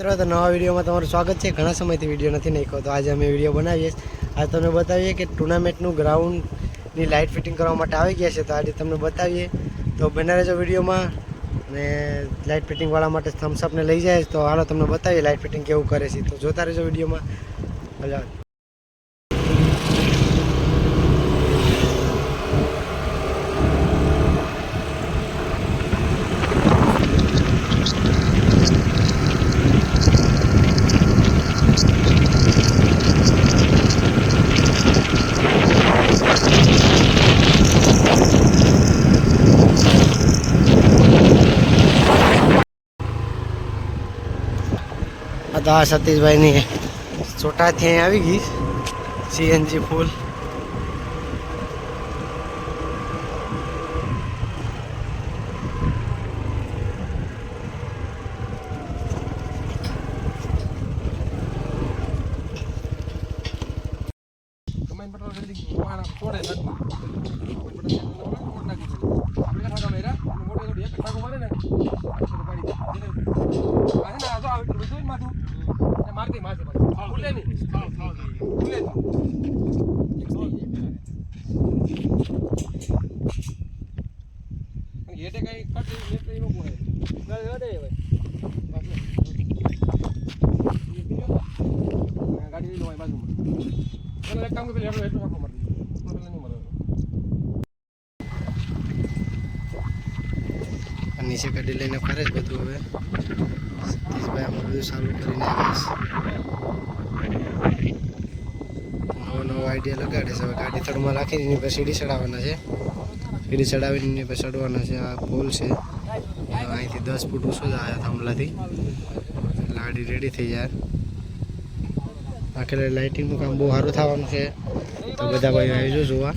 મિત્રો તો નવા વિડીયોમાં તમારું સ્વાગત છે। ઘણા સમયથી વિડીયો નથી નાખ્યો, તો આજે અમે વિડીયો બનાવીએ। આજે તમને બતાવીએ કે ટુર્નામેન્ટનું ગ્રાઉન્ડની લાઇટ ફિટિંગ કરવા માટે આવી ગયા છે, તો આજે તમને બતાવીએ। તો બના રહેજો વિડીયોમાં ને લાઇટ ફિટિંગવાળા માટે થમ્સઅપને લઈ જાય, તો હાલો તમને બતાવીએ લાઇટ ફિટિંગ કેવું કરે છે, તો જોતા રહેજો વિડીયોમાં। ભલે તો આ સતીશભાઈની ચોટાથી અહીં આવી ગઈ સીએનજી ફૂલ। નીચે ગાડી લઈને ફરે જ બધું। હવે સતીશભાઈ આમાં બધું ચાલુ કરીને નવો આઈડિયા લગાડે છે। હવે ગાડી તળમાં રાખીને એની પર સીડી ચડાવવાના છે, સીડી ચડાવીને એની પર ચડવાના છે। આ પોલ છે, અહીંથી 10 ફૂટ ઊંચો જ આવ્યા થાંભલાથી, ગાડી રેડી થઈ જાય। આખરે લાઇટિંગનું કામ બહુ સારું થવાનું છે, તો બધા ભાઈઓ આવજો જોવા।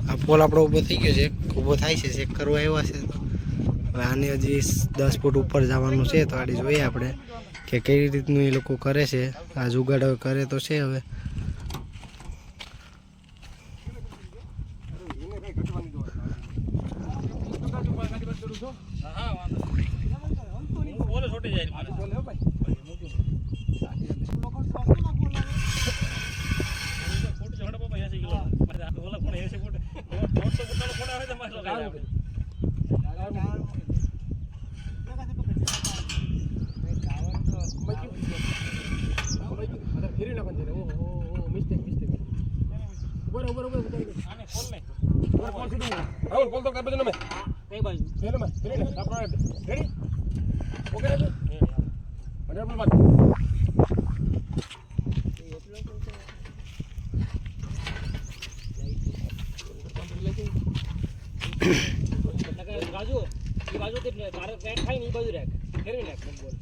આ પોલ આપણો ઊભો થઈ ગયો છે, ઊભો થાય છે, ચેક કરવા આવ્યા છે। તો હવે આને હજી 10 ફૂટ ઉપર જવાનું છે, તો આડી જોઈએ આપણે કે કઈ રીતનું એ લોકો કરે છે। આ જુગાડ હવે કરે તો છે। હવે बाजू ते तारे रॅक खाई नाही बाजू रॅक फेरवी रॅक बोल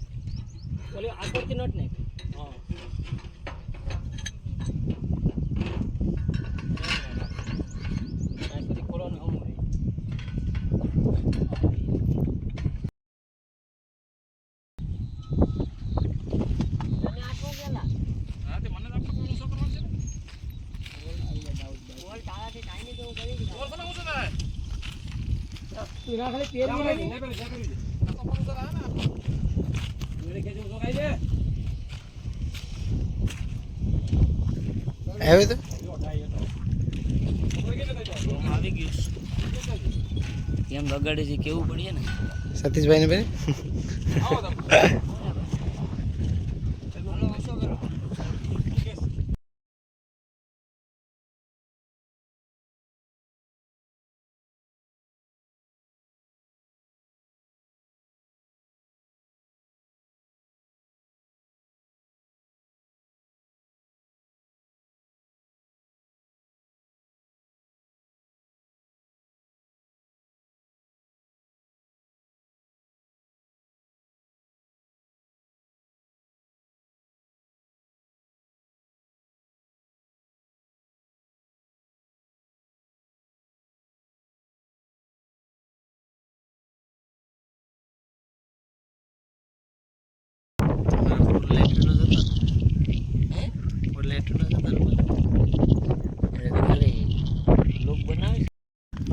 बोले आजवरती नट नाही हां આવ્યું તો આવી ગયું કેમ બગાડે છે કેવું પડીએ ને સતીશભાઈ ને બેન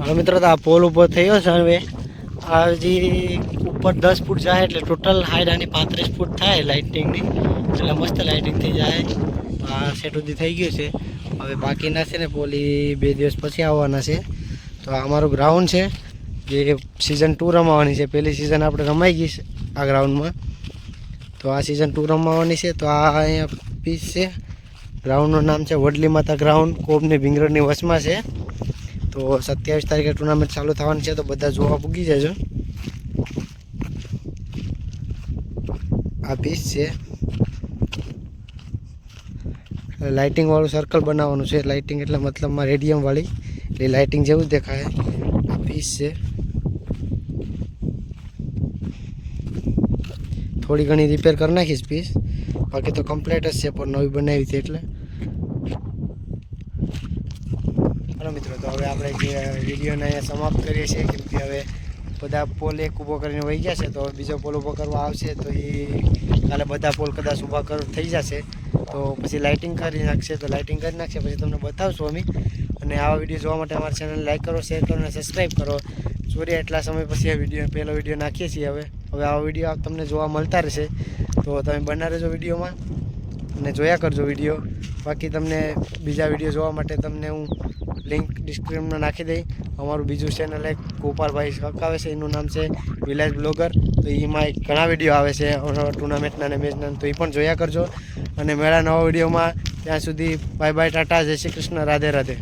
હવે મિત્રો તો આ પોલ ઉપર થયો છે હવે આ જે ઉપર 10 ફૂટ જાય એટલે ટોટલ હાઈટ આની 35 ફૂટ થાય લાઇટિંગની એટલે મસ્ત લાઇટિંગ થઈ જાય આ સેટ સુધી થઈ ગયું છે હવે બાકીના છે ને પોલી 2 દિવસ પછી આવવાના છે તો આ અમારું ગ્રાઉન્ડ છે જે સિઝન 2 રમાવાની છે પહેલી સિઝન આપણે રમાઈ ગઈ છે આ ગ્રાઉન્ડમાં તો આ સિઝન 2 રમાવાની છે તો આ અહીંયા પીચ છે ગ્રાઉન્ડનું નામ છે વડલી માતા ગ્રાઉન્ડ કોબની ભીંગરોડની વચમાં છે તો 27 તારીખે ટુર્નામેન્ટ ચાલુ થવાની છે તો બધા જોવા પૂગી જજો આ પીચ છે લાઇટિંગ વાળું સર્કલ બનાવવાનું છે લાઇટિંગ એટલે મતલબમાં રેડિયમ વાળી એટલે લાઇટિંગ જેવું જ દેખાય આ પીચ છે થોડી ઘણી રિપેર કરી નાખીશ પીસ બાકી તો કમ્પ્લીટ જ છે પણ નવી બનાવી હતી એટલે ચાલો મિત્રો તો હવે આપણે જે વિડીયોને અહીંયા સમાપ્ત કરીએ છીએ કેમ કે હવે બધા પોલ એક ઊભો કરીને વહી ગયા છે તો બીજો પોલ ઊભો કરવા આવશે તો એ કાલે બધા પોલ કદાચ ઊભા થઈ જશે તો પછી લાઇટિંગ કરી નાખશે તો લાઇટિંગ કરી નાખશે પછી તમને બતાવશું અમે અને આવા વિડીયો જોવા માટે અમારી ચેનલ લાઈક કરો શેર કરો અને સબસ્ક્રાઈબ કરો સોરી એટલા સમય પછી આ વિડીયો પહેલો વિડીયો નાખીએ છીએ હવે આવા વિડીયો તમને જોવા મળતા રહેશે તો તમે બના રહેજો વિડીયોમાં અને જોયા કરજો વિડીયો બાકી તમને બીજા વિડીયો જોવા માટે તમને હું લિંક ડિસ્ક્રિપ્શનમાં નાખી દઈ અમારું બીજું ચેનલ એક ગોપાલભાઈ આવે છે એનું નામ છે વિલેજ બ્લોગર તો એમાં ઘણા વિડીયો આવે છે ટુર્નામેન્ટના અને મેચના તો એ પણ જોયા કરજો અને મેળા નવા વિડીયોમાં ત્યાં સુધી બાય બાય ટાટા જય શ્રી કૃષ્ણ રાધે રાધે